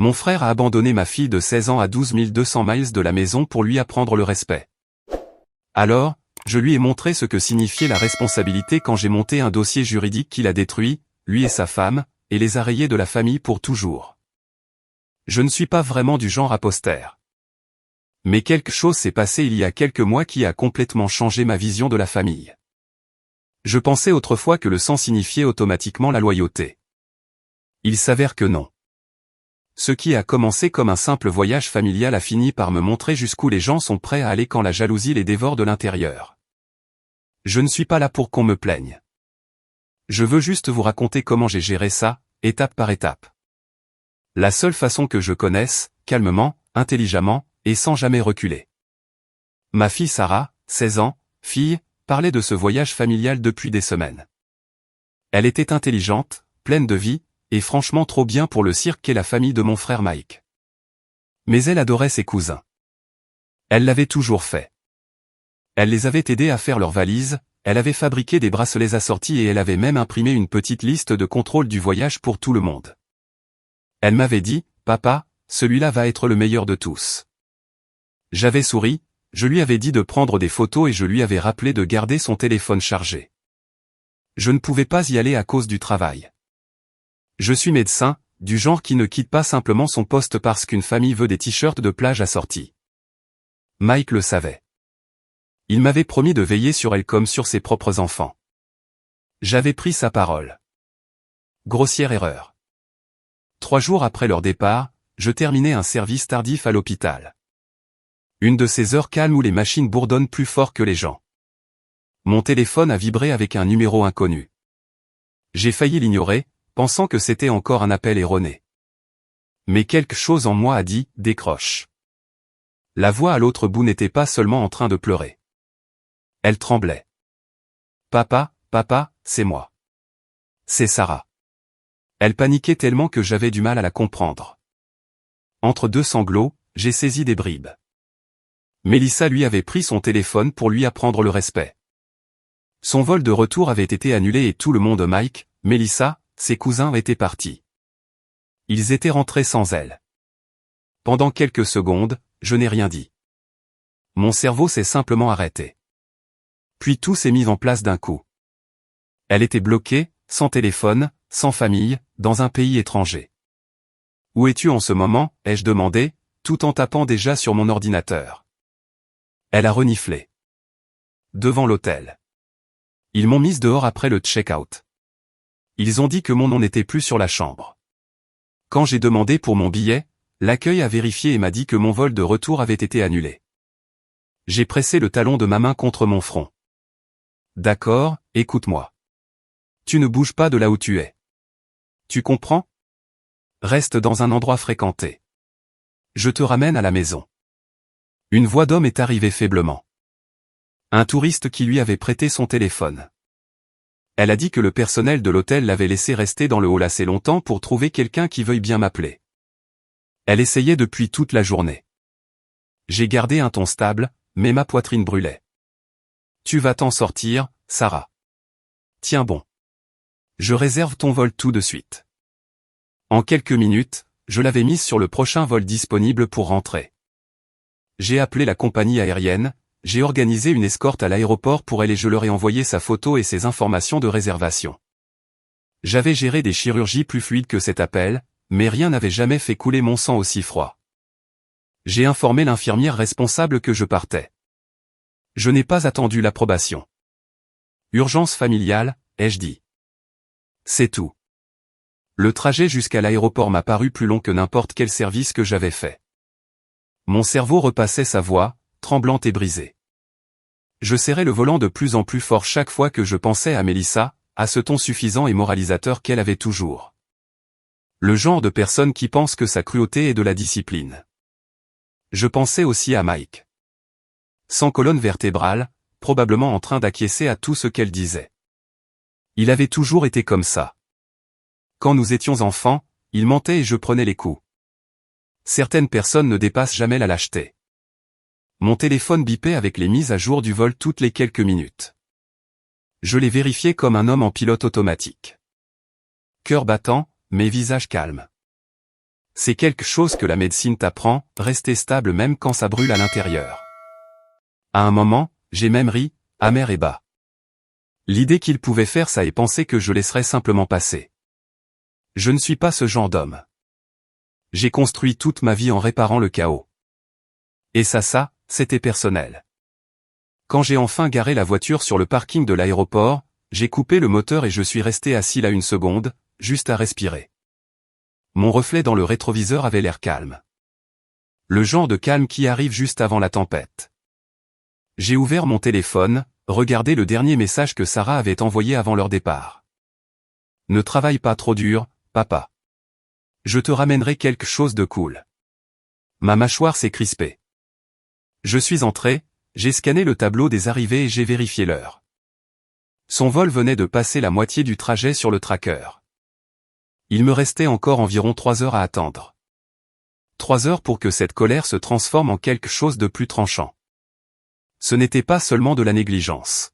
Mon frère a abandonné ma fille de 16 ans à 12 200 miles de la maison pour lui apprendre le respect. Alors, je lui ai montré ce que signifiait la responsabilité quand j'ai monté un dossier juridique qui l'a détruit, lui et sa femme, et les a rayés de la famille pour toujours. Je ne suis pas vraiment du genre apostaire. Mais quelque chose s'est passé il y a quelques mois qui a complètement changé ma vision de la famille. Je pensais autrefois que le sang signifiait automatiquement la loyauté. Il s'avère que non. Ce qui a commencé comme un simple voyage familial a fini par me montrer jusqu'où les gens sont prêts à aller quand la jalousie les dévore de l'intérieur. Je ne suis pas là pour qu'on me plaigne. Je veux juste vous raconter comment j'ai géré ça, étape par étape. La seule façon que je connaisse, calmement, intelligemment, et sans jamais reculer. Ma fille Sarah, 16 ans, fille, parlait de ce voyage familial depuis des semaines. Elle était intelligente, pleine de vie, et franchement trop bien pour le cirque qu'est la famille de mon frère Mike. Mais elle adorait ses cousins. Elle l'avait toujours fait. Elle les avait aidés à faire leurs valises, elle avait fabriqué des bracelets assortis et elle avait même imprimé une petite liste de contrôle du voyage pour tout le monde. Elle m'avait dit, « Papa, celui-là va être le meilleur de tous. » J'avais souri, je lui avais dit de prendre des photos et je lui avais rappelé de garder son téléphone chargé. Je ne pouvais pas y aller à cause du travail. Je suis médecin, du genre qui ne quitte pas simplement son poste parce qu'une famille veut des t-shirts de plage assortis. Mike le savait. Il m'avait promis de veiller sur elle comme sur ses propres enfants. J'avais pris sa parole. Grossière erreur. 3 jours après leur départ, je terminais un service tardif à l'hôpital. Une de ces heures calmes où les machines bourdonnent plus fort que les gens. Mon téléphone a vibré avec un numéro inconnu. J'ai failli l'ignorer, pensant que c'était encore un appel erroné. Mais quelque chose en moi a dit « décroche ». La voix à l'autre bout n'était pas seulement en train de pleurer. Elle tremblait. « Papa, papa, c'est moi. C'est Sarah. » Elle paniquait tellement que j'avais du mal à la comprendre. Entre 2 sanglots, j'ai saisi des bribes. Mélissa lui avait pris son téléphone pour lui apprendre le respect. Son vol de retour avait été annulé et tout le monde Mike, Mélissa, ses cousins étaient partis. Ils étaient rentrés sans elle. Pendant quelques secondes, je n'ai rien dit. Mon cerveau s'est simplement arrêté. Puis tout s'est mis en place d'un coup. Elle était bloquée, sans téléphone, sans famille, dans un pays étranger. « Où es-tu en ce moment ?» ai-je demandé, tout en tapant déjà sur mon ordinateur. Elle a reniflé. Devant l'hôtel. Ils m'ont mise dehors après le check-out. Ils ont dit que mon nom n'était plus sur la chambre. Quand j'ai demandé pour mon billet, l'accueil a vérifié et m'a dit que mon vol de retour avait été annulé. J'ai pressé le talon de ma main contre mon front. D'accord, écoute-moi. Tu ne bouges pas de là où tu es. Tu comprends? Reste dans un endroit fréquenté. Je te ramène à la maison. Une voix d'homme est arrivée faiblement. Un touriste qui lui avait prêté son téléphone. Elle a dit que le personnel de l'hôtel l'avait laissé rester dans le hall assez longtemps pour trouver quelqu'un qui veuille bien m'appeler. Elle essayait depuis toute la journée. J'ai gardé un ton stable, mais ma poitrine brûlait. Tu vas t'en sortir, Sarah. Tiens bon. Je réserve ton vol tout de suite. En quelques minutes, je l'avais mise sur le prochain vol disponible pour rentrer. J'ai appelé la compagnie aérienne, j'ai organisé une escorte à l'aéroport pour elle et je leur ai envoyé sa photo et ses informations de réservation. J'avais géré des chirurgies plus fluides que cet appel, mais rien n'avait jamais fait couler mon sang aussi froid. J'ai informé l'infirmière responsable que je partais. Je n'ai pas attendu l'approbation. Urgence familiale, ai-je dit. C'est tout. Le trajet jusqu'à l'aéroport m'a paru plus long que n'importe quel service que j'avais fait. Mon cerveau repassait sa voix, tremblante et brisée. Je serrais le volant de plus en plus fort chaque fois que je pensais à Mélissa, à ce ton suffisant et moralisateur qu'elle avait toujours. Le genre de personne qui pense que sa cruauté est de la discipline. Je pensais aussi à Mike. Sans colonne vertébrale, probablement en train d'acquiescer à tout ce qu'elle disait. Il avait toujours été comme ça. Quand nous étions enfants, il mentait et je prenais les coups. Certaines personnes ne dépassent jamais la lâcheté. Mon téléphone bipait avec les mises à jour du vol toutes les quelques minutes. Je les vérifiais comme un homme en pilote automatique. Cœur battant, mais visage calme. C'est quelque chose que la médecine t'apprend, rester stable même quand ça brûle à l'intérieur. À un moment, j'ai même ri, amer et bas. L'idée qu'il pouvait faire ça et penser que je laisserais simplement passer. Je ne suis pas ce genre d'homme. J'ai construit toute ma vie en réparant le chaos. Et ça, c'était personnel. Quand j'ai enfin garé la voiture sur le parking de l'aéroport, j'ai coupé le moteur et je suis resté assis là une seconde, juste à respirer. Mon reflet dans le rétroviseur avait l'air calme. Le genre de calme qui arrive juste avant la tempête. J'ai ouvert mon téléphone, regardé le dernier message que Sarah avait envoyé avant leur départ. Ne travaille pas trop dur, papa. Je te ramènerai quelque chose de cool. Ma mâchoire s'est crispée. Je suis entré, j'ai scanné le tableau des arrivées et j'ai vérifié l'heure. Son vol venait de passer la moitié du trajet sur le tracker. Il me restait encore environ 3 heures à attendre. 3 heures pour que cette colère se transforme en quelque chose de plus tranchant. Ce n'était pas seulement de la négligence.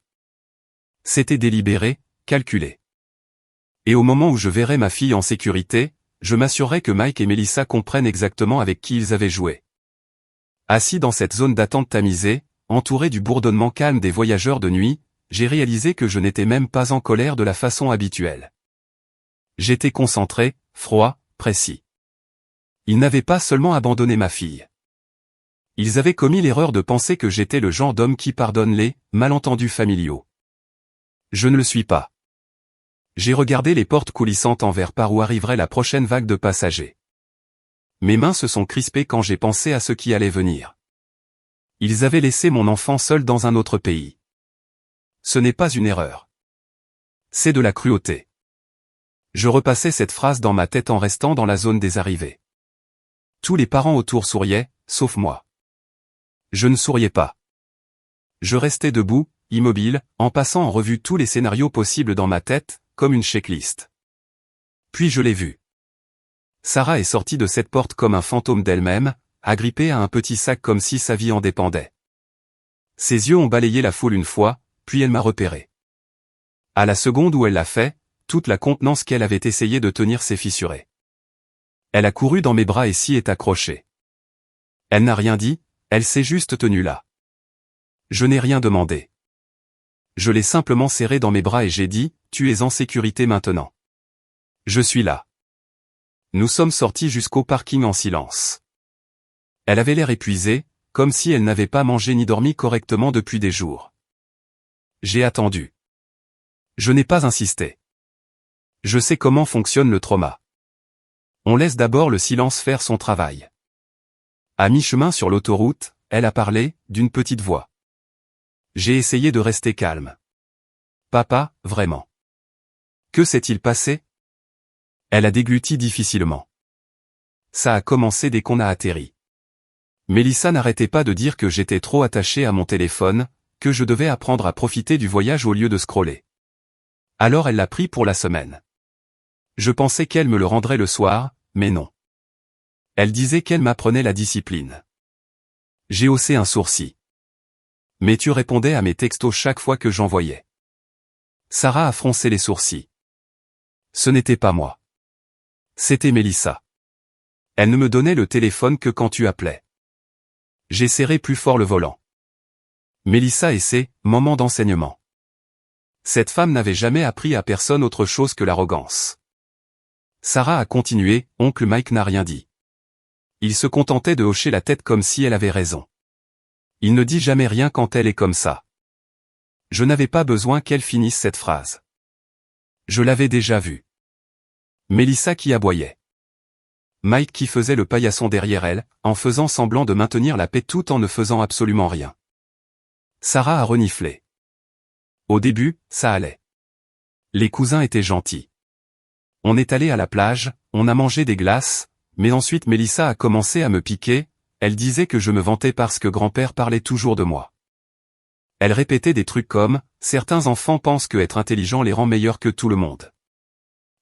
C'était délibéré, calculé. Et au moment où je verrais ma fille en sécurité, je m'assurerais que Mike et Melissa comprennent exactement avec qui ils avaient joué. Assis dans cette zone d'attente tamisée, entouré du bourdonnement calme des voyageurs de nuit, j'ai réalisé que je n'étais même pas en colère de la façon habituelle. J'étais concentré, froid, précis. Ils n'avaient pas seulement abandonné ma fille. Ils avaient commis l'erreur de penser que j'étais le genre d'homme qui pardonne les malentendus familiaux. Je ne le suis pas. J'ai regardé les portes coulissantes en vers par où arriverait la prochaine vague de passagers. Mes mains se sont crispées quand j'ai pensé à ce qui allait venir. Ils avaient laissé mon enfant seul dans un autre pays. Ce n'est pas une erreur. C'est de la cruauté. Je repassais cette phrase dans ma tête en restant dans la zone des arrivées. Tous les parents autour souriaient, sauf moi. Je ne souriais pas. Je restais debout, immobile, en passant en revue tous les scénarios possibles dans ma tête, comme une checklist. Puis je l'ai vue. Sarah est sortie de cette porte comme un fantôme d'elle-même, agrippée à un petit sac comme si sa vie en dépendait. Ses yeux ont balayé la foule une fois, puis elle m'a repéré. À la seconde où elle l'a fait, toute la contenance qu'elle avait essayé de tenir s'est fissurée. Elle a couru dans mes bras et s'y est accrochée. Elle n'a rien dit, elle s'est juste tenue là. Je n'ai rien demandé. Je l'ai simplement serrée dans mes bras et j'ai dit, tu es en sécurité maintenant. Je suis là. Nous sommes sortis jusqu'au parking en silence. Elle avait l'air épuisée, comme si elle n'avait pas mangé ni dormi correctement depuis des jours. J'ai attendu. Je n'ai pas insisté. Je sais comment fonctionne le trauma. On laisse d'abord le silence faire son travail. À mi-chemin sur l'autoroute, elle a parlé, d'une petite voix. J'ai essayé de rester calme. Papa, vraiment. Que s'est-il passé? Elle a dégluti difficilement. Ça a commencé dès qu'on a atterri. Melissa n'arrêtait pas de dire que j'étais trop attaché à mon téléphone, que je devais apprendre à profiter du voyage au lieu de scroller. Alors elle l'a pris pour la semaine. Je pensais qu'elle me le rendrait le soir, mais non. Elle disait qu'elle m'apprenait la discipline. J'ai haussé un sourcil. Mais tu répondais à mes textos chaque fois que j'envoyais. Sarah a froncé les sourcils. Ce n'était pas moi. C'était Melissa. Elle ne me donnait le téléphone que quand tu appelais. J'ai serré plus fort le volant. Melissa et ses moments d'enseignement. Cette femme n'avait jamais appris à personne autre chose que l'arrogance. Sarah a continué, oncle Mike n'a rien dit. Il se contentait de hocher la tête comme si elle avait raison. Il ne dit jamais rien quand elle est comme ça. Je n'avais pas besoin qu'elle finisse cette phrase. Je l'avais déjà vue. Melissa qui aboyait. Mike qui faisait le paillasson derrière elle, en faisant semblant de maintenir la paix tout en ne faisant absolument rien. Sarah a reniflé. Au début, ça allait. Les cousins étaient gentils. On est allé à la plage, on a mangé des glaces, mais ensuite Melissa a commencé à me piquer, elle disait que je me vantais parce que grand-père parlait toujours de moi. Elle répétait des trucs comme « Certains enfants pensent que être intelligent les rend meilleurs que tout le monde ».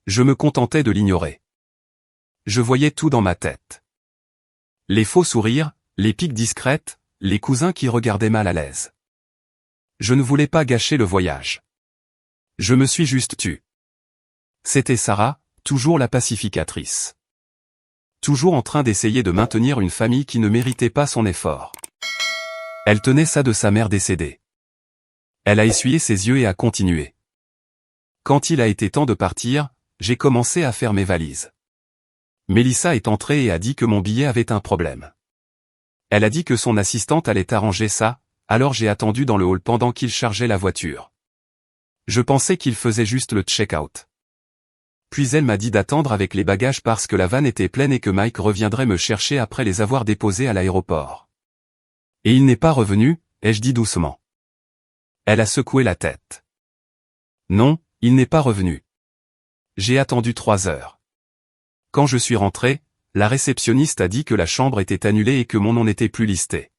Je me contentais de l'ignorer. Je voyais tout dans ma tête. Les faux sourires, les piques discrètes, les cousins qui regardaient mal à l'aise. Je ne voulais pas gâcher le voyage. Je me suis juste tu. C'était Sarah, toujours la pacificatrice. Toujours en train d'essayer de maintenir une famille qui ne méritait pas son effort. Elle tenait ça de sa mère décédée. Elle a essuyé ses yeux et a continué. Quand il a été temps de partir, j'ai commencé à faire mes valises. Mélissa est entrée et a dit que mon billet avait un problème. Elle a dit que son assistante allait arranger ça, alors j'ai attendu dans le hall pendant qu'il chargeait la voiture. Je pensais qu'il faisait juste le check-out. Puis elle m'a dit d'attendre avec les bagages parce que la vanne était pleine et que Mike reviendrait me chercher après les avoir déposés à l'aéroport. Et il n'est pas revenu, ai-je dit doucement. Elle a secoué la tête. Non, il n'est pas revenu. J'ai attendu 3 heures. Quand je suis rentré, la réceptionniste a dit que la chambre était annulée et que mon nom n'était plus listé.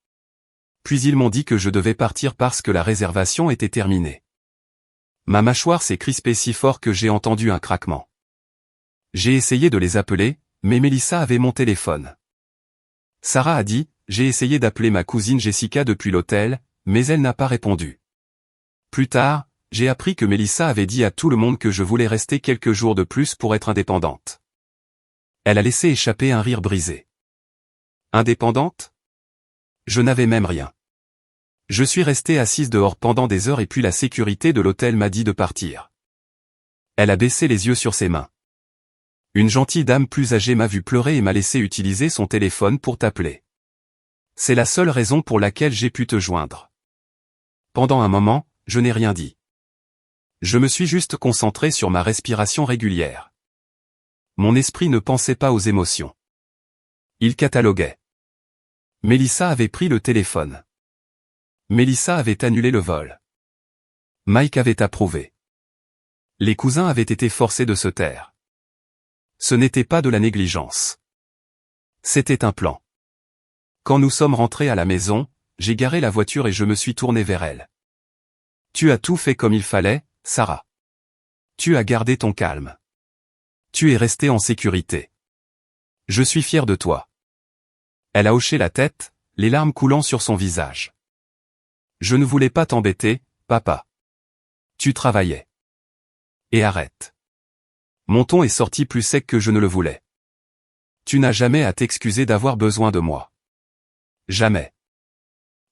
Puis ils m'ont dit que je devais partir parce que la réservation était terminée. Ma mâchoire s'est crispée si fort que j'ai entendu un craquement. J'ai essayé de les appeler, mais Mélissa avait mon téléphone. Sarah a dit, j'ai essayé d'appeler ma cousine Jessica depuis l'hôtel, mais elle n'a pas répondu. Plus tard, j'ai appris que Mélissa avait dit à tout le monde que je voulais rester quelques jours de plus pour être indépendante. Elle a laissé échapper un rire brisé. Indépendante? Je n'avais même rien. Je suis resté assise dehors pendant des heures et puis la sécurité de l'hôtel m'a dit de partir. Elle a baissé les yeux sur ses mains. Une gentille dame plus âgée m'a vu pleurer et m'a laissé utiliser son téléphone pour t'appeler. C'est la seule raison pour laquelle j'ai pu te joindre. Pendant un moment, je n'ai rien dit. Je me suis juste concentré sur ma respiration régulière. Mon esprit ne pensait pas aux émotions. Il cataloguait. Mélissa avait pris le téléphone. Mélissa avait annulé le vol. Mike avait approuvé. Les cousins avaient été forcés de se taire. Ce n'était pas de la négligence. C'était un plan. Quand nous sommes rentrés à la maison, j'ai garé la voiture et je me suis tourné vers elle. Tu as tout fait comme il fallait, Sarah. Tu as gardé ton calme. Tu es restée en sécurité. Je suis fier de toi. Elle a hoché la tête, les larmes coulant sur son visage. Je ne voulais pas t'embêter, papa. Tu travaillais. Et arrête. Mon ton est sorti plus sec que je ne le voulais. Tu n'as jamais à t'excuser d'avoir besoin de moi. Jamais.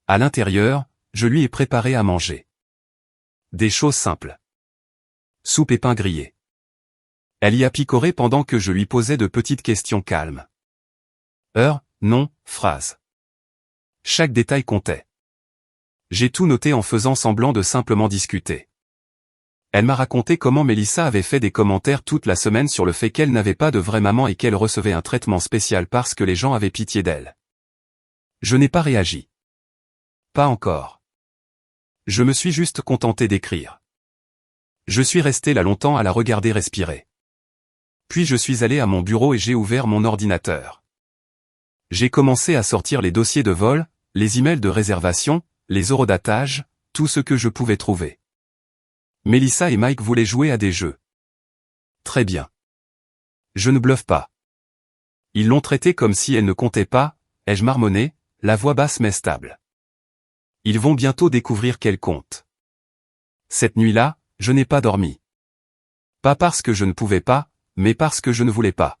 À l'intérieur, je lui ai préparé à manger. Des choses simples. Soupe et pain grillé. Elle y a picoré pendant que je lui posais de petites questions calmes. Heure, nom, phrase. Chaque détail comptait. J'ai tout noté en faisant semblant de simplement discuter. Elle m'a raconté comment Mélissa avait fait des commentaires toute la semaine sur le fait qu'elle n'avait pas de vraie maman et qu'elle recevait un traitement spécial parce que les gens avaient pitié d'elle. Je n'ai pas réagi. Pas encore. Je me suis juste contenté d'écrire. Je suis resté là longtemps à la regarder respirer. Puis je suis allé à mon bureau et j'ai ouvert mon ordinateur. J'ai commencé à sortir les dossiers de vol, les emails de réservation, les eurodatages, tout ce que je pouvais trouver. Mélissa et Mike voulaient jouer à des jeux. Très bien. Je ne bluffe pas. Ils l'ont traité comme si elle ne comptait pas, ai-je marmonné, la voix basse mais stable. Ils vont bientôt découvrir qu'elle compte. Cette nuit-là, je n'ai pas dormi. Pas parce que je ne pouvais pas, mais parce que je ne voulais pas.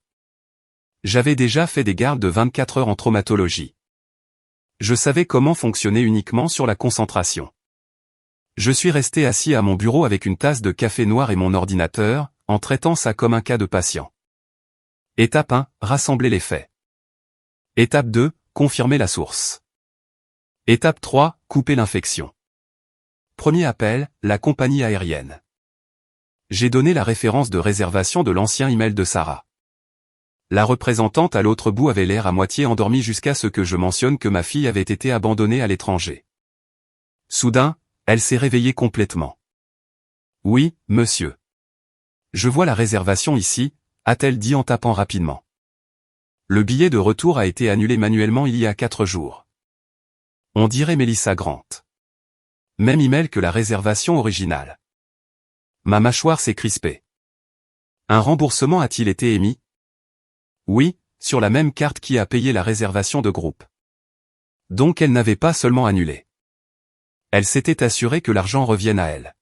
J'avais déjà fait des gardes de 24 heures en traumatologie. Je savais comment fonctionner uniquement sur la concentration. Je suis resté assis à mon bureau avec une tasse de café noir et mon ordinateur, en traitant ça comme un cas de patient. Étape 1, rassembler les faits. Étape 2, confirmer la source. Étape 3, couper l'infection. Premier appel, la compagnie aérienne. J'ai donné la référence de réservation de l'ancien email de Sarah. La représentante à l'autre bout avait l'air à moitié endormie jusqu'à ce que je mentionne que ma fille avait été abandonnée à l'étranger. Soudain, elle s'est réveillée complètement. Oui, monsieur. Je vois la réservation ici, a-t-elle dit en tapant rapidement. Le billet de retour a été annulé manuellement il y a 4 jours. On dirait Mélissa Grant. Même email que la réservation originale. Ma mâchoire s'est crispée. Un remboursement a-t-il été émis? Oui, sur la même carte qui a payé la réservation de groupe. Donc elle n'avait pas seulement annulé. Elle s'était assurée que l'argent revienne à elle.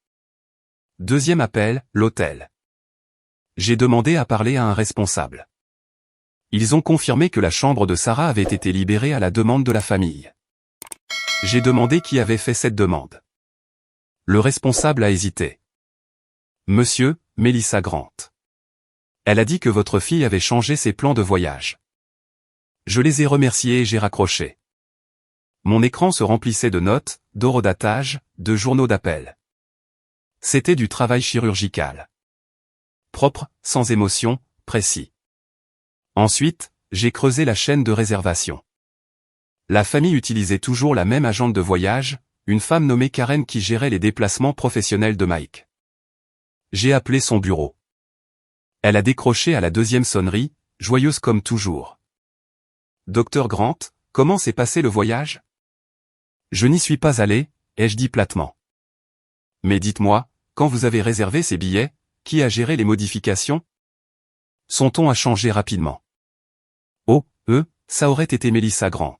Deuxième appel, l'hôtel. J'ai demandé à parler à un responsable. Ils ont confirmé que la chambre de Sarah avait été libérée à la demande de la famille. J'ai demandé qui avait fait cette demande. Le responsable a hésité. Monsieur, Melissa Grant. Elle a dit que votre fille avait changé ses plans de voyage. Je les ai remerciés et j'ai raccroché. Mon écran se remplissait de notes, d'horodatage, de journaux d'appel. C'était du travail chirurgical. Propre, sans émotion, précis. Ensuite, j'ai creusé la chaîne de réservation. La famille utilisait toujours la même agente de voyage, une femme nommée Karen qui gérait les déplacements professionnels de Mike. J'ai appelé son bureau. Elle a décroché à la deuxième sonnerie, joyeuse comme toujours. Docteur Grant, comment s'est passé le voyage? Je n'y suis pas allé, ai-je dit platement. Mais dites-moi, quand vous avez réservé ces billets, qui a géré les modifications? Son ton a changé rapidement. Oh, ça aurait été Melissa Grant.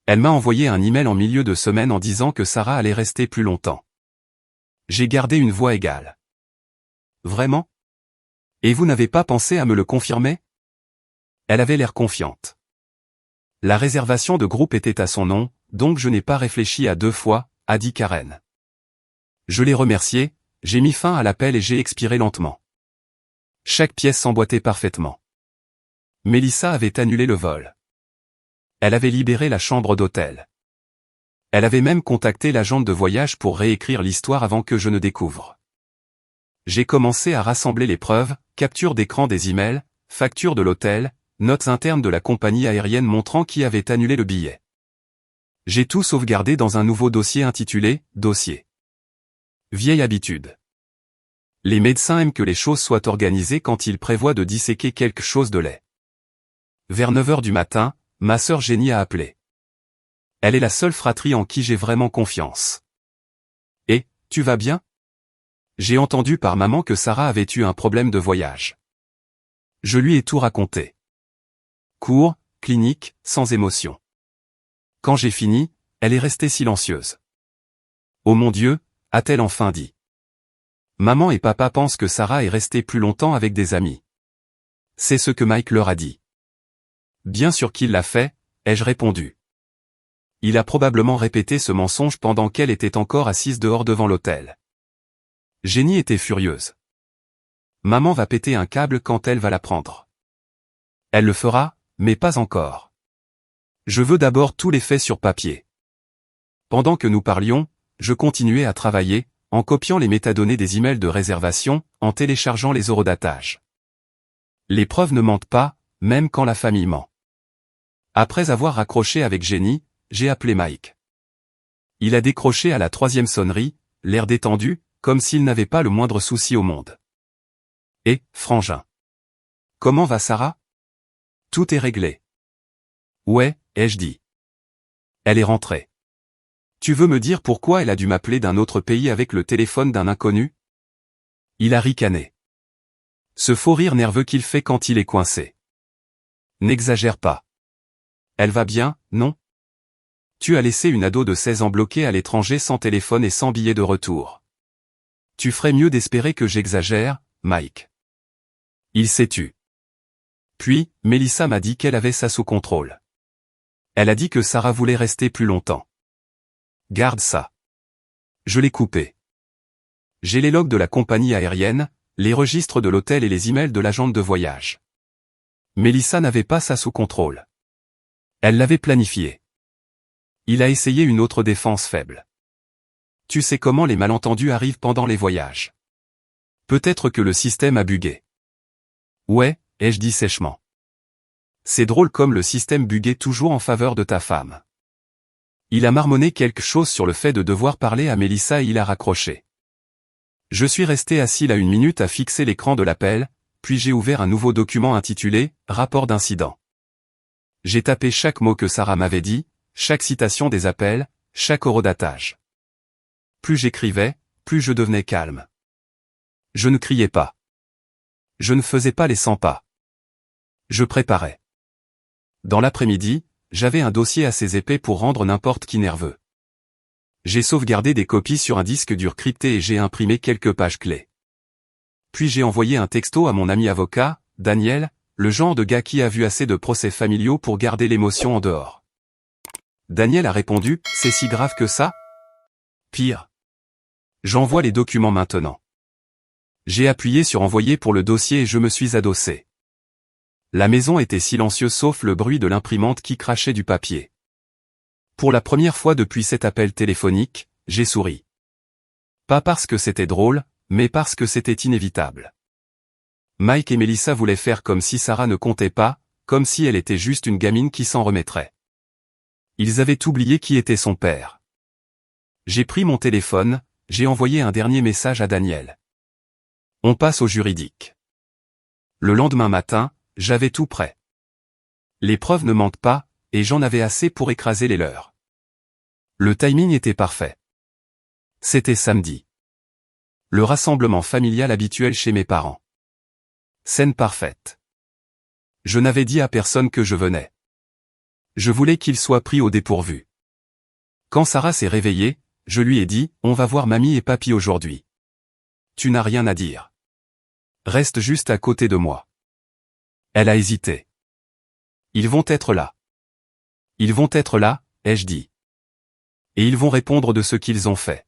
Elle m'a envoyé un email en milieu de semaine en disant que Sarah allait rester plus longtemps. J'ai gardé une voix égale. Vraiment? Et vous n'avez pas pensé à me le confirmer? Elle avait l'air confiante. La réservation de groupe était à son nom, donc je n'ai pas réfléchi à deux fois, a dit Karen. Je l'ai remercié, j'ai mis fin à l'appel et j'ai expiré lentement. Chaque pièce s'emboîtait parfaitement. Melissa avait annulé le vol. Elle avait libéré la chambre d'hôtel. Elle avait même contacté l'agente de voyage pour réécrire l'histoire avant que je ne découvre. J'ai commencé à rassembler les preuves, capture d'écran des emails, facture de l'hôtel, notes internes de la compagnie aérienne montrant qui avait annulé le billet. J'ai tout sauvegardé dans un nouveau dossier intitulé « Dossier ». Vieille habitude. Les médecins aiment que les choses soient organisées quand ils prévoient de disséquer quelque chose de laid. Vers 9 heures du matin, ma sœur Jenny a appelé. Elle est la seule fratrie en qui j'ai vraiment confiance. « Et, tu vas bien ?» J'ai entendu par maman que Sarah avait eu un problème de voyage. Je lui ai tout raconté. Court, clinique, sans émotion. Quand j'ai fini, elle est restée silencieuse. Oh mon Dieu, a-t-elle enfin dit. Maman et papa pensent que Sarah est restée plus longtemps avec des amis. C'est ce que Mike leur a dit. Bien sûr qu'il l'a fait, ai-je répondu. Il a probablement répété ce mensonge pendant qu'elle était encore assise dehors devant l'hôtel. Jenny était furieuse. Maman va péter un câble quand elle va l'apprendre. Elle le fera, mais pas encore. Je veux d'abord tous les faits sur papier. Pendant que nous parlions, je continuais à travailler, en copiant les métadonnées des emails de réservation, en téléchargeant les horodatages. Les preuves ne mentent pas, même quand la famille ment. Après avoir raccroché avec Jenny, j'ai appelé Mike. Il a décroché à la troisième sonnerie, l'air détendu, comme s'il n'avait pas le moindre souci au monde. Et, frangin. Comment va Sarah? Tout est réglé. Ouais, ai-je dit. Elle est rentrée. Tu veux me dire pourquoi elle a dû m'appeler d'un autre pays avec le téléphone d'un inconnu? Il a ricané. Ce faux rire nerveux qu'il fait quand il est coincé. N'exagère pas. Elle va bien, non? Tu as laissé une ado de 16 ans bloquée à l'étranger sans téléphone et sans billet de retour. Tu ferais mieux d'espérer que j'exagère, Mike. Il s'est tu. Puis, Melissa m'a dit qu'elle avait ça sous contrôle. Elle a dit que Sarah voulait rester plus longtemps. Garde ça. Je l'ai coupé. J'ai les logs de la compagnie aérienne, les registres de l'hôtel et les emails de l'agente de voyage. Melissa n'avait pas ça sous contrôle. Elle l'avait planifié. Il a essayé une autre défense faible. Tu sais comment les malentendus arrivent pendant les voyages. Peut-être que le système a bugué. Ouais, ai-je dit sèchement. C'est drôle comme le système buguait toujours en faveur de ta femme. Il a marmonné quelque chose sur le fait de devoir parler à Melissa et il a raccroché. Je suis resté assis là 1 minute à fixer l'écran de l'appel, puis j'ai ouvert un nouveau document intitulé « Rapport d'incident ». J'ai tapé chaque mot que Sarah m'avait dit, chaque citation des appels, chaque horodatage. Plus j'écrivais, plus je devenais calme. Je ne criais pas. Je ne faisais pas les 100 pas. Je préparais. Dans l'après-midi, j'avais un dossier assez épais pour rendre n'importe qui nerveux. J'ai sauvegardé des copies sur un disque dur crypté et j'ai imprimé quelques pages clés. Puis j'ai envoyé un texto à mon ami avocat, Daniel, le genre de gars qui a vu assez de procès familiaux pour garder l'émotion en dehors. Daniel a répondu, c'est si grave que ça? Pire. J'envoie les documents maintenant. J'ai appuyé sur envoyer pour le dossier et je me suis adossé. La maison était silencieuse sauf le bruit de l'imprimante qui crachait du papier. Pour la première fois depuis cet appel téléphonique, j'ai souri. Pas parce que c'était drôle, mais parce que c'était inévitable. Mike et Melissa voulaient faire comme si Sarah ne comptait pas, comme si elle était juste une gamine qui s'en remettrait. Ils avaient oublié qui était son père. J'ai pris mon téléphone, j'ai envoyé un dernier message à Daniel. On passe au juridique. Le lendemain matin, j'avais tout prêt. Les preuves ne manquent pas, et j'en avais assez pour écraser les leurs. Le timing était parfait. C'était samedi. Le rassemblement familial habituel chez mes parents. Scène parfaite. Je n'avais dit à personne que je venais. Je voulais qu'il soit pris au dépourvu. Quand Sarah s'est réveillée, je lui ai dit, on va voir mamie et papy aujourd'hui. Tu n'as rien à dire. Reste juste à côté de moi. Elle a hésité. Ils vont être là. Ils vont être là, ai-je dit. Et ils vont répondre de ce qu'ils ont fait.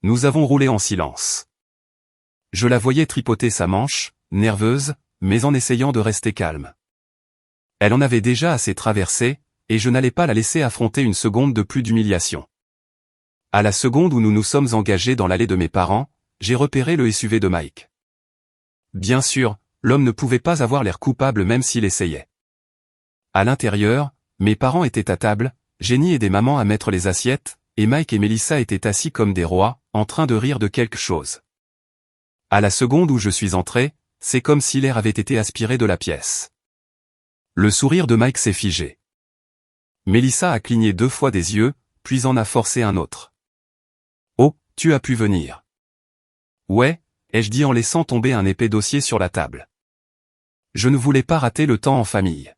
Nous avons roulé en silence. Je la voyais tripoter sa manche, nerveuse, mais en essayant de rester calme. Elle en avait déjà assez traversé, et je n'allais pas la laisser affronter une seconde de plus d'humiliation. À la seconde où nous nous sommes engagés dans l'allée de mes parents, j'ai repéré le SUV de Mike. Bien sûr, l'homme ne pouvait pas avoir l'air coupable même s'il essayait. À l'intérieur, mes parents étaient à table, Jenny aidait maman à mettre les assiettes, et Mike et Melissa étaient assis comme des rois, en train de rire de quelque chose. À la seconde où je suis entré, c'est comme si l'air avait été aspiré de la pièce. Le sourire de Mike s'est figé. Melissa a cligné 2 fois des yeux, puis en a forcé un autre. Oh, tu as pu venir. Ouais, ai-je dit en laissant tomber un épais dossier sur la table. Je ne voulais pas rater le temps en famille.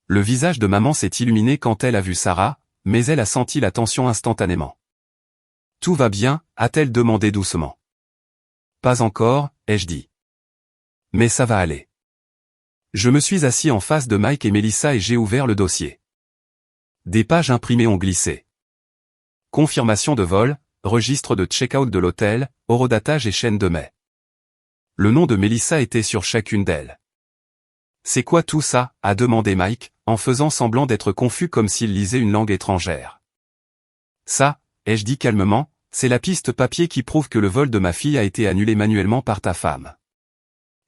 Le visage de maman s'est illuminé quand elle a vu Sarah, mais elle a senti la tension instantanément. Tout va bien, a-t-elle demandé doucement. Pas encore, ai-je dit. Mais ça va aller. Je me suis assis en face de Mike et Melissa et j'ai ouvert le dossier. Des pages imprimées ont glissé. Confirmation de vol, registre de check-out de l'hôtel, horodatage et chaîne de mai. Le nom de Melissa était sur chacune d'elles. C'est quoi tout ça, a demandé Mike, en faisant semblant d'être confus comme s'il lisait une langue étrangère. Ça, ai-je dit calmement, c'est la piste papier qui prouve que le vol de ma fille a été annulé manuellement par ta femme.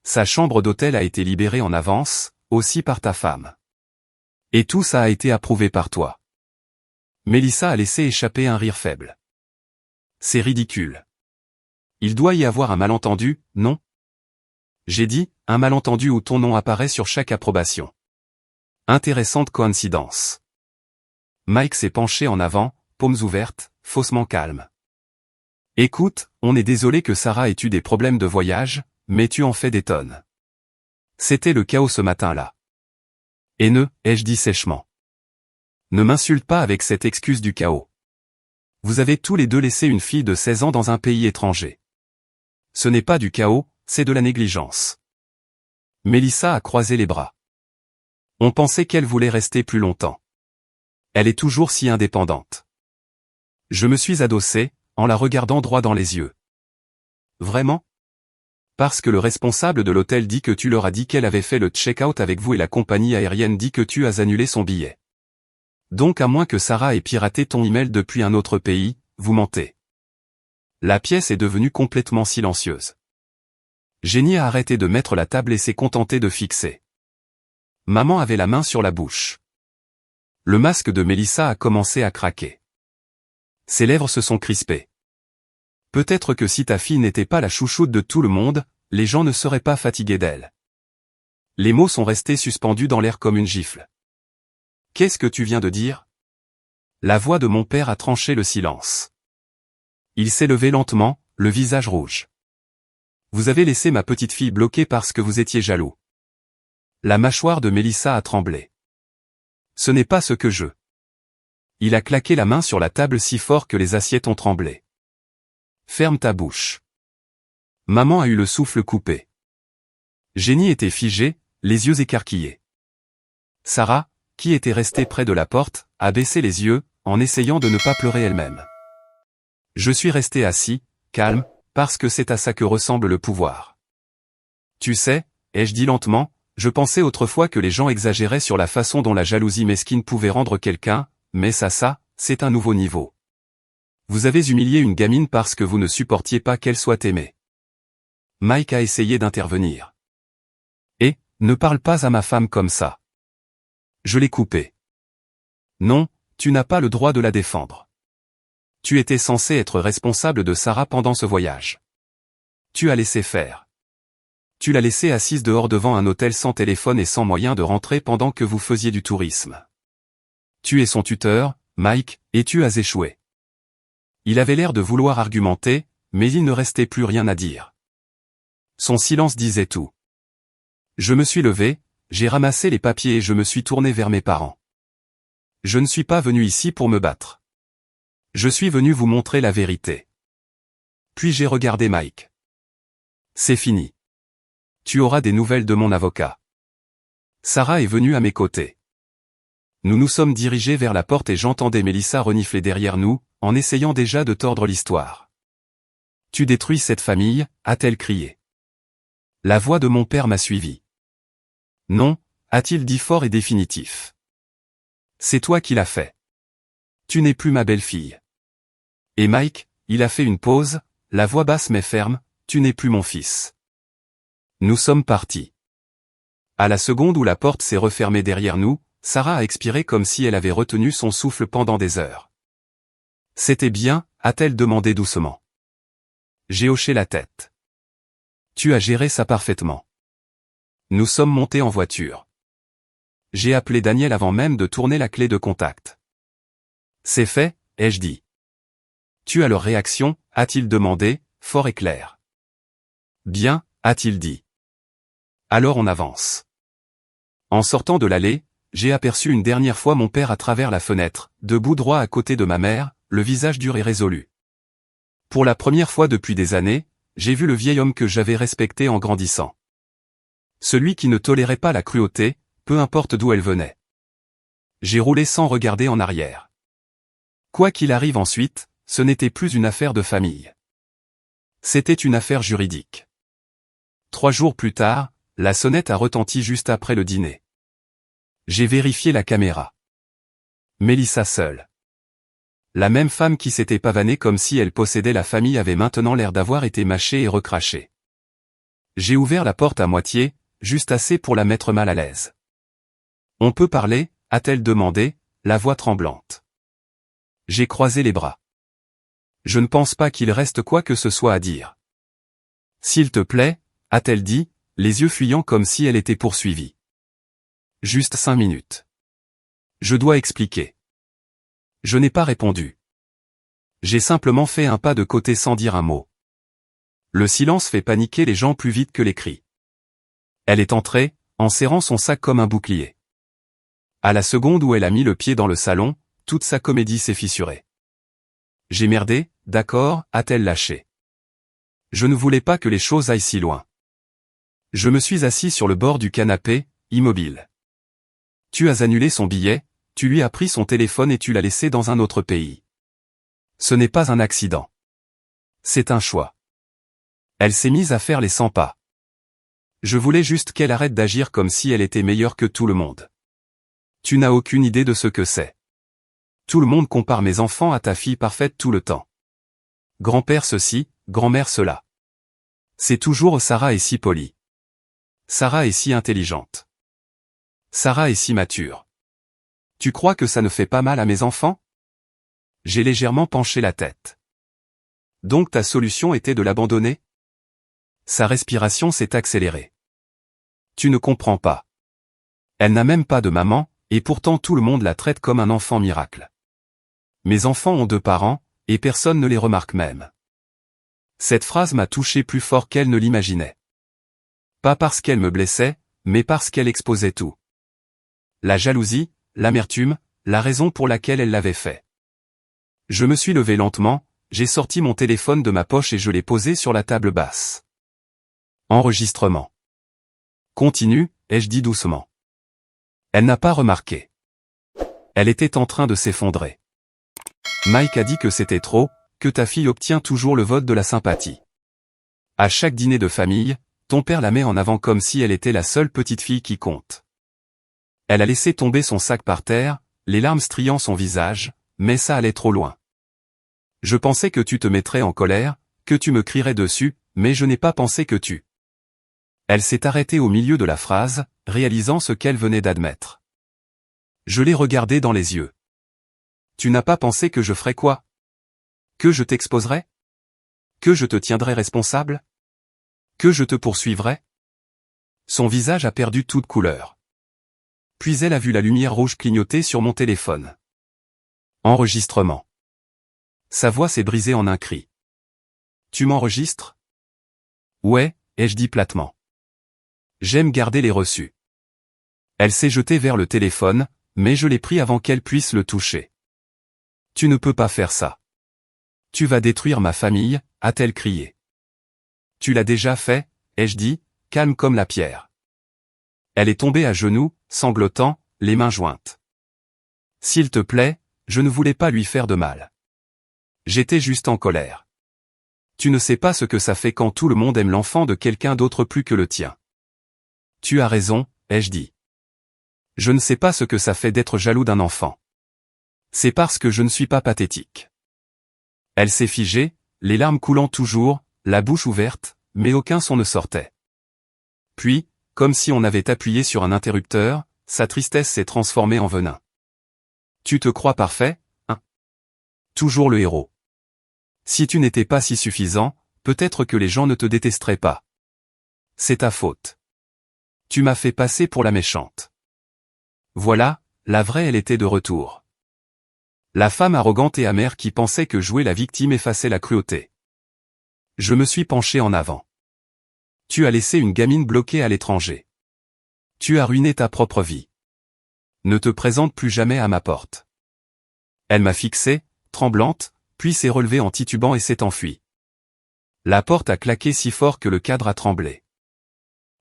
Sa chambre d'hôtel a été libérée en avance, aussi par ta femme. Et tout ça a été approuvé par toi. Melissa a laissé échapper un rire faible. C'est ridicule. Il doit y avoir un malentendu, non? J'ai dit, un malentendu où ton nom apparaît sur chaque approbation. Intéressante coïncidence. Mike s'est penché en avant, paumes ouvertes, faussement calme. Écoute, on est désolé que Sarah ait eu des problèmes de voyage, mais tu en fais des tonnes. C'était le chaos ce matin-là. Haineux, ai-je dit sèchement. Ne m'insulte pas avec cette excuse du chaos. Vous avez tous les deux laissé une fille de 16 ans dans un pays étranger. Ce n'est pas du chaos, c'est de la négligence. Melissa a croisé les bras. On pensait qu'elle voulait rester plus longtemps. Elle est toujours si indépendante. Je me suis adossé, en la regardant droit dans les yeux. Vraiment? Parce que le responsable de l'hôtel dit que tu leur as dit qu'elle avait fait le check-out avec vous et la compagnie aérienne dit que tu as annulé son billet. Donc à moins que Sarah ait piraté ton email depuis un autre pays, vous mentez. La pièce est devenue complètement silencieuse. Jenny a arrêté de mettre la table et s'est contentée de fixer. Maman avait la main sur la bouche. Le masque de Melissa a commencé à craquer. Ses lèvres se sont crispées. Peut-être que si ta fille n'était pas la chouchoute de tout le monde, les gens ne seraient pas fatigués d'elle. Les mots sont restés suspendus dans l'air comme une gifle. Qu'est-ce que tu viens de dire? La voix de mon père a tranché le silence. Il s'est levé lentement, le visage rouge. Vous avez laissé ma petite fille bloquée parce que vous étiez jaloux. La mâchoire de Melissa a tremblé. Ce n'est pas ce que je... Il a claqué la main sur la table si fort que les assiettes ont tremblé. Ferme ta bouche. Maman a eu le souffle coupé. Jenny était figée, les yeux écarquillés. Sarah, qui était restée près de la porte, a baissé les yeux, en essayant de ne pas pleurer elle-même. Je suis resté assis, calme, parce que c'est à ça que ressemble le pouvoir. Tu sais, ai-je dit lentement, je pensais autrefois que les gens exagéraient sur la façon dont la jalousie mesquine pouvait rendre quelqu'un, mais ça, c'est un nouveau niveau. Vous avez humilié une gamine parce que vous ne supportiez pas qu'elle soit aimée. Mike a essayé d'intervenir. Et, ne parle pas à ma femme comme ça. Je l'ai coupé. Non, tu n'as pas le droit de la défendre. Tu étais censé être responsable de Sarah pendant ce voyage. Tu as laissé faire. Tu l'as laissée assise dehors devant un hôtel sans téléphone et sans moyen de rentrer pendant que vous faisiez du tourisme. Tu es son tuteur, Mike, et tu as échoué. Il avait l'air de vouloir argumenter, mais il ne restait plus rien à dire. Son silence disait tout. Je me suis levé, j'ai ramassé les papiers et je me suis tourné vers mes parents. Je ne suis pas venu ici pour me battre. Je suis venu vous montrer la vérité. Puis j'ai regardé Mike. C'est fini. Tu auras des nouvelles de mon avocat. Sarah est venue à mes côtés. Nous nous sommes dirigés vers la porte et j'entendais Melissa renifler derrière nous, en essayant déjà de tordre l'histoire. Tu détruis cette famille, a-t-elle crié. La voix de mon père m'a suivi. Non, a-t-il dit fort et définitif. C'est toi qui l'as fait. Tu n'es plus ma belle-fille. Et Mike, il a fait une pause, la voix basse mais ferme, tu n'es plus mon fils. Nous sommes partis. À la seconde où la porte s'est refermée derrière nous, Sarah a expiré comme si elle avait retenu son souffle pendant des heures. C'était bien, a-t-elle demandé doucement. J'ai hoché la tête. Tu as géré ça parfaitement. Nous sommes montés en voiture. J'ai appelé Daniel avant même de tourner la clé de contact. C'est fait, ai-je dit. Tu as leur réaction, a-t-il demandé, fort et clair. Bien, a-t-il dit. Alors on avance. En sortant de l'allée, j'ai aperçu une dernière fois mon père à travers la fenêtre, debout droit à côté de ma mère, le visage dur et résolu. Pour la première fois depuis des années, j'ai vu le vieil homme que j'avais respecté en grandissant. Celui qui ne tolérait pas la cruauté, peu importe d'où elle venait. J'ai roulé sans regarder en arrière. Quoi qu'il arrive ensuite, ce n'était plus une affaire de famille. C'était une affaire juridique. 3 jours plus tard, la sonnette a retenti juste après le dîner. J'ai vérifié la caméra. Melissa seule. La même femme qui s'était pavanée comme si elle possédait la famille avait maintenant l'air d'avoir été mâchée et recrachée. J'ai ouvert la porte à moitié, juste assez pour la mettre mal à l'aise. On peut parler, a-t-elle demandé, la voix tremblante. J'ai croisé les bras. Je ne pense pas qu'il reste quoi que ce soit à dire. S'il te plaît, a-t-elle dit, les yeux fuyants comme si elle était poursuivie. Juste 5 minutes. Je dois expliquer. Je n'ai pas répondu. J'ai simplement fait un pas de côté sans dire un mot. Le silence fait paniquer les gens plus vite que les cris. Elle est entrée, en serrant son sac comme un bouclier. À la seconde où elle a mis le pied dans le salon, toute sa comédie s'est fissurée. J'ai merdé, d'accord, a-t-elle lâché. Je ne voulais pas que les choses aillent si loin. Je me suis assis sur le bord du canapé, immobile. Tu as annulé son billet, tu lui as pris son téléphone et tu l'as laissé dans un autre pays. Ce n'est pas un accident. C'est un choix. Elle s'est mise à faire les 100 pas. Je voulais juste qu'elle arrête d'agir comme si elle était meilleure que tout le monde. Tu n'as aucune idée de ce que c'est. Tout le monde compare mes enfants à ta fille parfaite tout le temps. Grand-père ceci, grand-mère cela. C'est toujours Sarah est si polie. Sarah est si intelligente. Sarah est si mature. Tu crois que ça ne fait pas mal à mes enfants? J'ai légèrement penché la tête. Donc ta solution était de l'abandonner? Sa respiration s'est accélérée. Tu ne comprends pas. Elle n'a même pas de maman, et pourtant tout le monde la traite comme un enfant miracle. Mes enfants ont 2 parents, et personne ne les remarque même. Cette phrase m'a touché plus fort qu'elle ne l'imaginait. Pas parce qu'elle me blessait, mais parce qu'elle exposait tout. La jalousie, l'amertume, la raison pour laquelle elle l'avait fait. Je me suis levé lentement, j'ai sorti mon téléphone de ma poche et je l'ai posé sur la table basse. Enregistrement. Continue, ai-je dit doucement. Elle n'a pas remarqué. Elle était en train de s'effondrer. Mike a dit que c'était trop, que ta fille obtient toujours le vote de la sympathie. À chaque dîner de famille, ton père la met en avant comme si elle était la seule petite fille qui compte. Elle a laissé tomber son sac par terre, les larmes striant son visage, mais ça allait trop loin. Je pensais que tu te mettrais en colère, que tu me crierais dessus, mais je n'ai pas pensé que tu... Elle s'est arrêtée au milieu de la phrase, réalisant ce qu'elle venait d'admettre. Je l'ai regardée dans les yeux. Tu n'as pas pensé que je ferais quoi? Que je t'exposerais? Que je te tiendrais responsable? Que je te poursuivrais? Son visage a perdu toute couleur. Puis elle a vu la lumière rouge clignoter sur mon téléphone. Enregistrement. Sa voix s'est brisée en un cri. Tu m'enregistres? Ouais, ai-je dit platement. J'aime garder les reçus. Elle s'est jetée vers le téléphone, mais je l'ai pris avant qu'elle puisse le toucher. Tu ne peux pas faire ça. Tu vas détruire ma famille, a-t-elle crié. Tu l'as déjà fait, ai-je dit, calme comme la pierre. Elle est tombée à genoux, sanglotant, les mains jointes. S'il te plaît, je ne voulais pas lui faire de mal. J'étais juste en colère. Tu ne sais pas ce que ça fait quand tout le monde aime l'enfant de quelqu'un d'autre plus que le tien. Tu as raison, ai-je dit. Je ne sais pas ce que ça fait d'être jaloux d'un enfant. C'est parce que je ne suis pas pathétique. Elle s'est figée, les larmes coulant toujours, la bouche ouverte, mais aucun son ne sortait. Puis, comme si on avait appuyé sur un interrupteur, sa tristesse s'est transformée en venin. Tu te crois parfait, hein? Toujours le héros. Si tu n'étais pas si suffisant, peut-être que les gens ne te détesteraient pas. C'est ta faute. Tu m'as fait passer pour la méchante. Voilà, la vraie elle était de retour. La femme arrogante et amère qui pensait que jouer la victime effaçait la cruauté. Je me suis penché en avant. Tu as laissé une gamine bloquée à l'étranger. Tu as ruiné ta propre vie. Ne te présente plus jamais à ma porte. Elle m'a fixé, tremblante, puis s'est relevée en titubant et s'est enfuie. La porte a claqué si fort que le cadre a tremblé.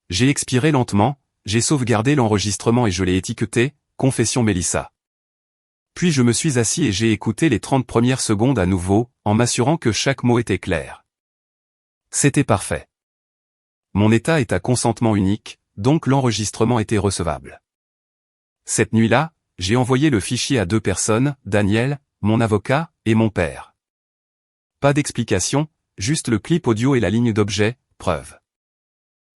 J'ai expiré lentement, j'ai sauvegardé l'enregistrement et je l'ai étiqueté, confession Mélissa. Puis je me suis assis et j'ai écouté les 30 premières secondes à nouveau, en m'assurant que chaque mot était clair. C'était parfait. Mon état est à consentement unique, donc l'enregistrement était recevable. Cette nuit-là, j'ai envoyé le fichier à 2 personnes, Daniel, mon avocat, et mon père. Pas d'explication, juste le clip audio et la ligne d'objet, preuve.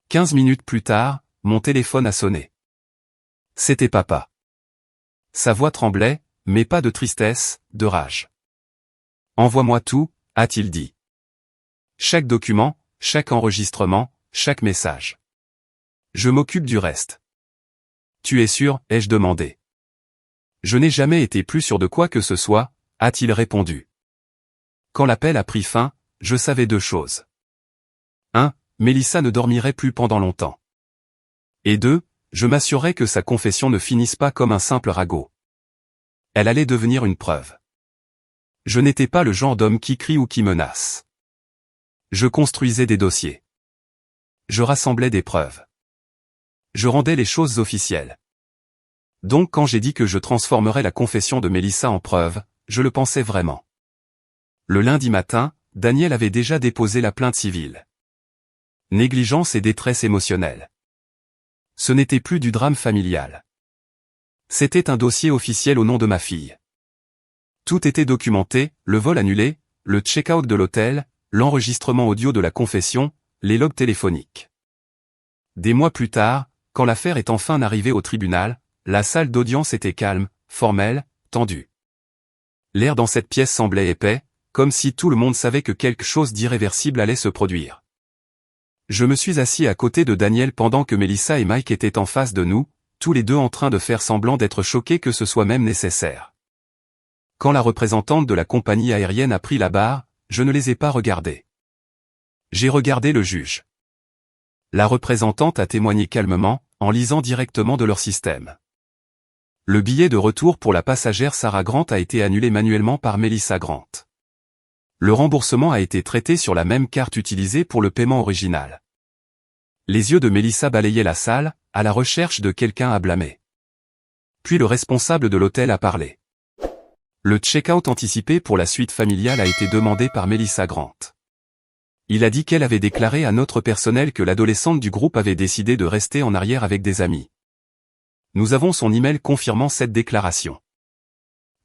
15 minutes plus tard, mon téléphone a sonné. C'était papa. Sa voix tremblait, mais pas de tristesse, de rage. Envoie-moi tout, a-t-il dit. Chaque document, chaque enregistrement, chaque message. Je m'occupe du reste. Tu es sûr, ai-je demandé. Je n'ai jamais été plus sûr de quoi que ce soit, a-t-il répondu. Quand l'appel a pris fin, je savais 2 choses. 1. Mélissa ne dormirait plus pendant longtemps. Et 2. Je m'assurais que sa confession ne finisse pas comme un simple ragot. Elle allait devenir une preuve. Je n'étais pas le genre d'homme qui crie ou qui menace. Je construisais des dossiers. Je rassemblais des preuves. Je rendais les choses officielles. Donc quand j'ai dit que je transformerais la confession de Mélissa en preuve, je le pensais vraiment. Le lundi matin, Daniel avait déjà déposé la plainte civile. Négligence et détresse émotionnelle. Ce n'était plus du drame familial. C'était un dossier officiel au nom de ma fille. Tout était documenté, le vol annulé, le check-out de l'hôtel, l'enregistrement audio de la confession, les logs téléphoniques. Des mois plus tard, quand l'affaire est enfin arrivée au tribunal, la salle d'audience était calme, formelle, tendue. L'air dans cette pièce semblait épais, comme si tout le monde savait que quelque chose d'irréversible allait se produire. Je me suis assis à côté de Daniel pendant que Mélissa et Mike étaient en face de nous, tous les deux en train de faire semblant d'être choqués que ce soit même nécessaire. Quand la représentante de la compagnie aérienne a pris la barre, je ne les ai pas regardés. J'ai regardé le juge. La représentante a témoigné calmement, en lisant directement de leur système. Le billet de retour pour la passagère Sarah Grant a été annulé manuellement par Melissa Grant. Le remboursement a été traité sur la même carte utilisée pour le paiement original. Les yeux de Mélissa balayaient la salle, à la recherche de quelqu'un à blâmer. Puis le responsable de l'hôtel a parlé. Le check-out anticipé pour la suite familiale a été demandé par Melissa Grant. Il a dit qu'elle avait déclaré à notre personnel que l'adolescente du groupe avait décidé de rester en arrière avec des amis. Nous avons son email confirmant cette déclaration.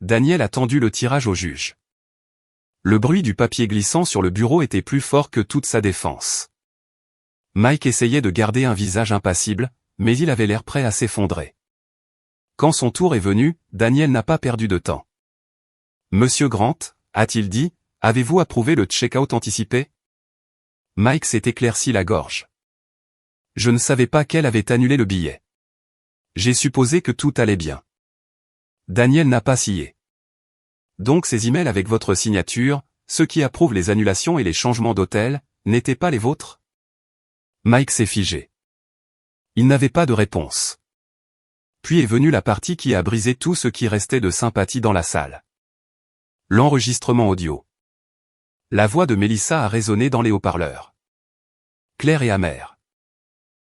Daniel a tendu le tirage au juge. Le bruit du papier glissant sur le bureau était plus fort que toute sa défense. Mike essayait de garder un visage impassible, mais il avait l'air prêt à s'effondrer. Quand son tour est venu, Daniel n'a pas perdu de temps. « Monsieur Grant, a-t-il dit, avez-vous approuvé le check-out anticipé ?» Mike s'est éclairci la gorge. « Je ne savais pas qu'elle avait annulé le billet. J'ai supposé que tout allait bien. » Daniel n'a pas scié. « Donc ces emails avec votre signature, ceux qui approuvent les annulations et les changements d'hôtel, n'étaient pas les vôtres ?» Mike s'est figé. Il n'avait pas de réponse. Puis est venue la partie qui a brisé tout ce qui restait de sympathie dans la salle. L'enregistrement audio. La voix de Mélissa a résonné dans les haut-parleurs. Claire et amère.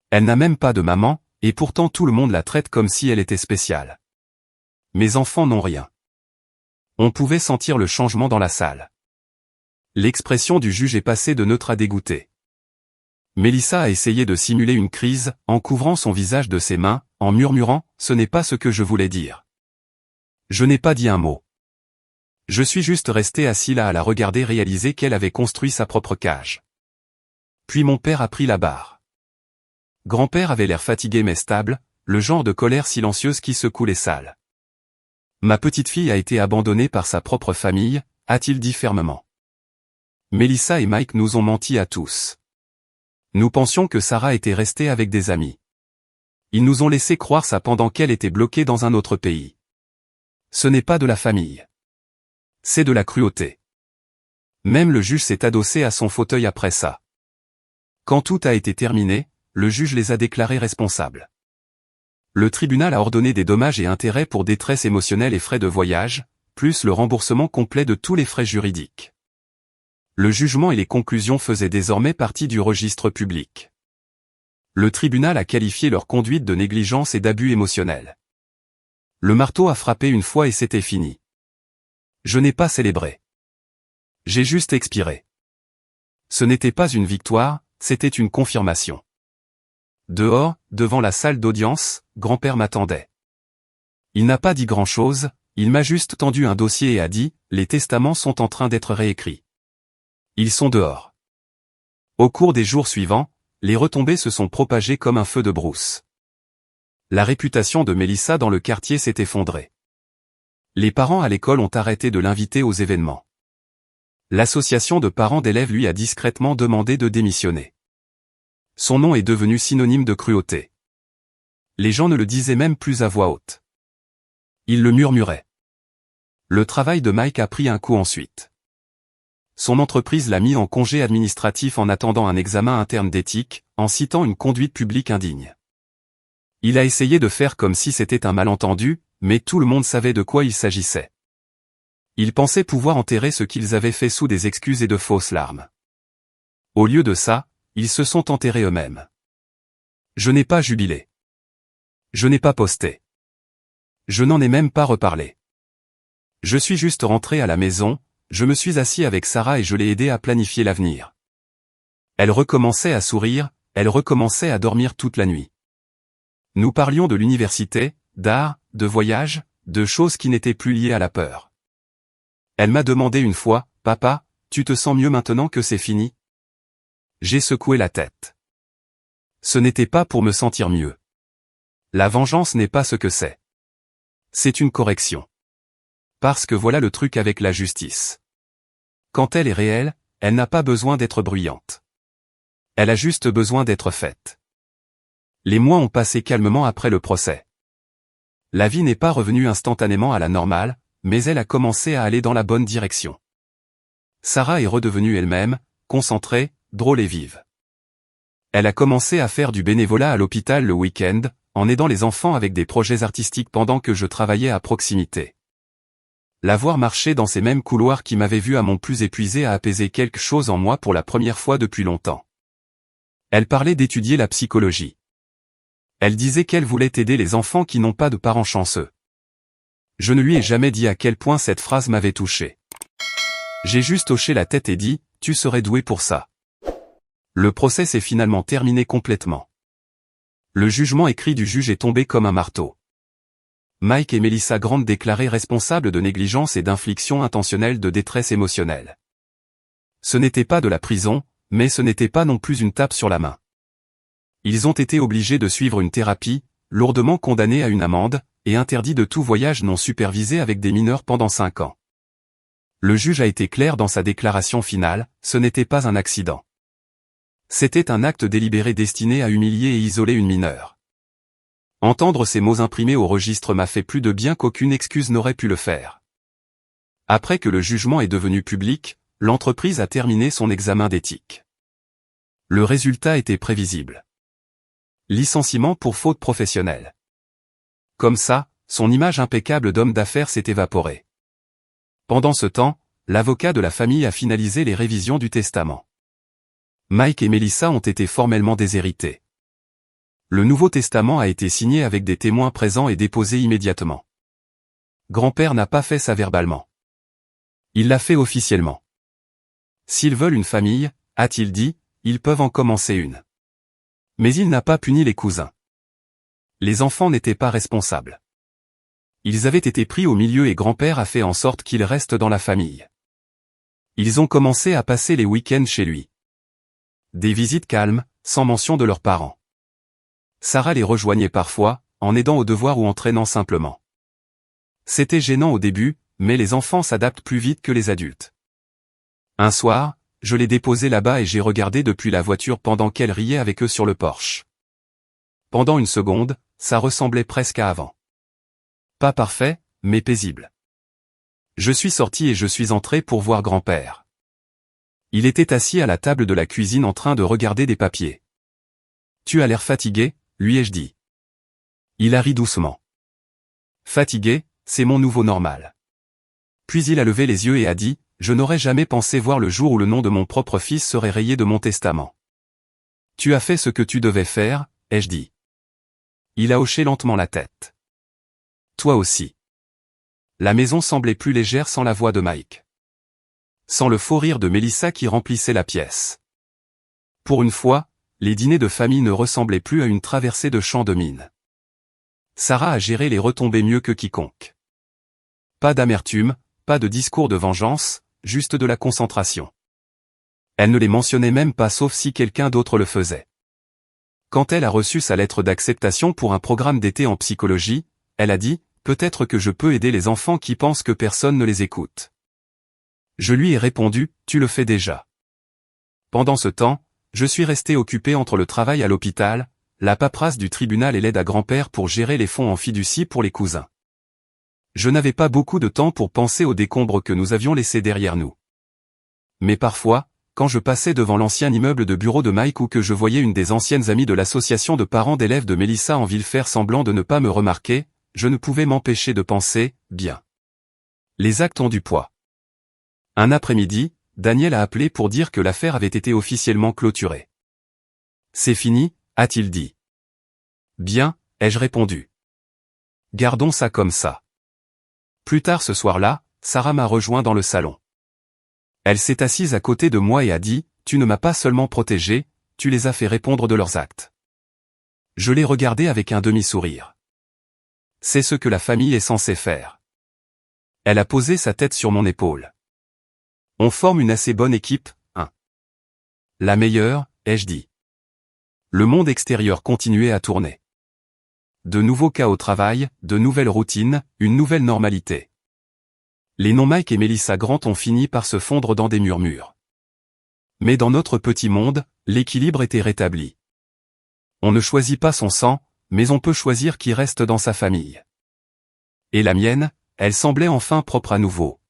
Elle n'a même pas de maman, et pourtant tout le monde la traite comme si elle était spéciale. Mes enfants n'ont rien. On pouvait sentir le changement dans la salle. L'expression du juge est passée de neutre à dégoûté. Mélissa a essayé de simuler une crise, en couvrant son visage de ses mains, en murmurant « Ce n'est pas ce que je voulais dire. Je n'ai pas dit un mot. Je suis juste resté assis là à la regarder réaliser qu'elle avait construit sa propre cage. » Puis mon père a pris la barre. Grand-père avait l'air fatigué mais stable, le genre de colère silencieuse qui secoue les salles. « Ma petite fille a été abandonnée par sa propre famille », a-t-il dit fermement. Mélissa et Mike nous ont menti à tous. Nous pensions que Sarah était restée avec des amis. Ils nous ont laissé croire ça pendant qu'elle était bloquée dans un autre pays. Ce n'est pas de la famille. C'est de la cruauté. Même le juge s'est adossé à son fauteuil après ça. Quand tout a été terminé, le juge les a déclarés responsables. Le tribunal a ordonné des dommages et intérêts pour détresse émotionnelle et frais de voyage, plus le remboursement complet de tous les frais juridiques. Le jugement et les conclusions faisaient désormais partie du registre public. Le tribunal a qualifié leur conduite de négligence et d'abus émotionnel. Le marteau a frappé une fois et c'était fini. Je n'ai pas célébré. J'ai juste expiré. Ce n'était pas une victoire, c'était une confirmation. Dehors, devant la salle d'audience, grand-père m'attendait. Il n'a pas dit grand-chose, il m'a juste tendu un dossier et a dit « Les testaments sont en train d'être réécrits. Ils sont dehors. » Au cours des jours suivants, les retombées se sont propagées comme un feu de brousse. La réputation de Mélissa dans le quartier s'est effondrée. Les parents à l'école ont arrêté de l'inviter aux événements. L'association de parents d'élèves lui a discrètement demandé de démissionner. Son nom est devenu synonyme de cruauté. Les gens ne le disaient même plus à voix haute. Ils le murmuraient. Le travail de Mike a pris un coup ensuite. Son entreprise l'a mis en congé administratif en attendant un examen interne d'éthique, en citant une conduite publique indigne. Il a essayé de faire comme si c'était un malentendu, mais tout le monde savait de quoi il s'agissait. Ils pensaient pouvoir enterrer ce qu'ils avaient fait sous des excuses et de fausses larmes. Au lieu de ça, ils se sont enterrés eux-mêmes. Je n'ai pas jubilé. Je n'ai pas posté. Je n'en ai même pas reparlé. Je suis juste rentré à la maison, je me suis assis avec Sarah et je l'ai aidée à planifier l'avenir. Elle recommençait à sourire, elle recommençait à dormir toute la nuit. Nous parlions de l'université, d'art, de voyage, de choses qui n'étaient plus liées à la peur. Elle m'a demandé une fois, « Papa, tu te sens mieux maintenant que c'est fini ?» J'ai secoué la tête. Ce n'était pas pour me sentir mieux. La vengeance n'est pas ce que c'est. C'est une correction. Parce que voilà le truc avec la justice. Quand elle est réelle, elle n'a pas besoin d'être bruyante. Elle a juste besoin d'être faite. Les mois ont passé calmement après le procès. La vie n'est pas revenue instantanément à la normale, mais elle a commencé à aller dans la bonne direction. Sarah est redevenue elle-même, concentrée, drôle et vive. Elle a commencé à faire du bénévolat à l'hôpital le week-end, en aidant les enfants avec des projets artistiques pendant que je travaillais à proximité. La voir marcher dans ces mêmes couloirs qui m'avaient vu à mon plus épuisé a apaisé quelque chose en moi pour la première fois depuis longtemps. Elle parlait d'étudier la psychologie. Elle disait qu'elle voulait aider les enfants qui n'ont pas de parents chanceux. Je ne lui ai jamais dit à quel point cette phrase m'avait touché. J'ai juste hoché la tête et dit, tu serais doué pour ça. Le procès s'est finalement terminé complètement. Le jugement écrit du juge est tombé comme un marteau. Mike et Melissa Grant déclarés responsables de négligence et d'infliction intentionnelle de détresse émotionnelle. Ce n'était pas de la prison, mais ce n'était pas non plus une tape sur la main. Ils ont été obligés de suivre une thérapie, lourdement condamnés à une amende, et interdits de tout voyage non supervisé avec des mineurs pendant 5 ans. Le juge a été clair dans sa déclaration finale, ce n'était pas un accident. C'était un acte délibéré destiné à humilier et isoler une mineure. Entendre ces mots imprimés au registre m'a fait plus de bien qu'aucune excuse n'aurait pu le faire. Après que le jugement est devenu public, l'entreprise a terminé son examen d'éthique. Le résultat était prévisible. Licenciement pour faute professionnelle. Comme ça, son image impeccable d'homme d'affaires s'est évaporée. Pendant ce temps, l'avocat de la famille a finalisé les révisions du testament. Mike et Melissa ont été formellement déshérités. Le Nouveau Testament a été signé avec des témoins présents et déposé immédiatement. Grand-père n'a pas fait ça verbalement. Il l'a fait officiellement. S'ils veulent une famille, a-t-il dit, ils peuvent en commencer une. Mais il n'a pas puni les cousins. Les enfants n'étaient pas responsables. Ils avaient été pris au milieu et grand-père a fait en sorte qu'ils restent dans la famille. Ils ont commencé à passer les week-ends chez lui. Des visites calmes, sans mention de leurs parents. Sarah les rejoignait parfois, en aidant aux devoirs ou en traînant simplement. C'était gênant au début, mais les enfants s'adaptent plus vite que les adultes. Un soir, je l'ai déposée là-bas et j'ai regardé depuis la voiture pendant qu'elle riait avec eux sur le porche. Pendant une seconde, ça ressemblait presque à avant. Pas parfait, mais paisible. Je suis sorti et je suis entré pour voir grand-père. Il était assis à la table de la cuisine en train de regarder des papiers. « Tu as l'air fatigué ?» lui ai-je dit. Il a ri doucement. « Fatigué, c'est mon nouveau normal. » Puis il a levé les yeux et a dit, « Je n'aurais jamais pensé voir le jour où le nom de mon propre fils serait rayé de mon testament. »« Tu as fait ce que tu devais faire, » ai-je dit. Il a hoché lentement la tête. « Toi aussi. » La maison semblait plus légère sans la voix de Mike. Sans le faux rire de Melissa qui remplissait la pièce. Pour une fois, les dîners de famille ne ressemblaient plus à une traversée de champs de mine. Sarah a géré les retombées mieux que quiconque. Pas d'amertume, pas de discours de vengeance, juste de la concentration. Elle ne les mentionnait même pas sauf si quelqu'un d'autre le faisait. Quand elle a reçu sa lettre d'acceptation pour un programme d'été en psychologie, elle a dit, « Peut-être que je peux aider les enfants qui pensent que personne ne les écoute. » Je lui ai répondu, « Tu le fais déjà. » Pendant ce temps, je suis resté occupé entre le travail à l'hôpital, la paperasse du tribunal et l'aide à grand-père pour gérer les fonds en fiducie pour les cousins. Je n'avais pas beaucoup de temps pour penser aux décombres que nous avions laissés derrière nous. Mais parfois, quand je passais devant l'ancien immeuble de bureau de Mike ou que je voyais une des anciennes amies de l'association de parents d'élèves de Melissa en ville faire semblant de ne pas me remarquer, je ne pouvais m'empêcher de penser, bien. Les actes ont du poids. Un après-midi, Daniel a appelé pour dire que l'affaire avait été officiellement clôturée. « C'est fini », a-t-il dit. « Bien », ai-je répondu. « Gardons ça comme ça. » Plus tard ce soir-là, Sarah m'a rejoint dans le salon. Elle s'est assise à côté de moi et a dit, « Tu ne m'as pas seulement protégé, tu les as fait répondre de leurs actes. » Je l'ai regardée avec un demi-sourire. C'est ce que la famille est censée faire. Elle a posé sa tête sur mon épaule. On forme une assez bonne équipe, hein. La meilleure, ai-je dit. Le monde extérieur continuait à tourner. De nouveaux cas au travail, de nouvelles routines, une nouvelle normalité. Les noms Mike et Melissa Grant ont fini par se fondre dans des murmures. Mais dans notre petit monde, l'équilibre était rétabli. On ne choisit pas son sang, mais on peut choisir qui reste dans sa famille. Et la mienne, elle semblait enfin propre à nouveau.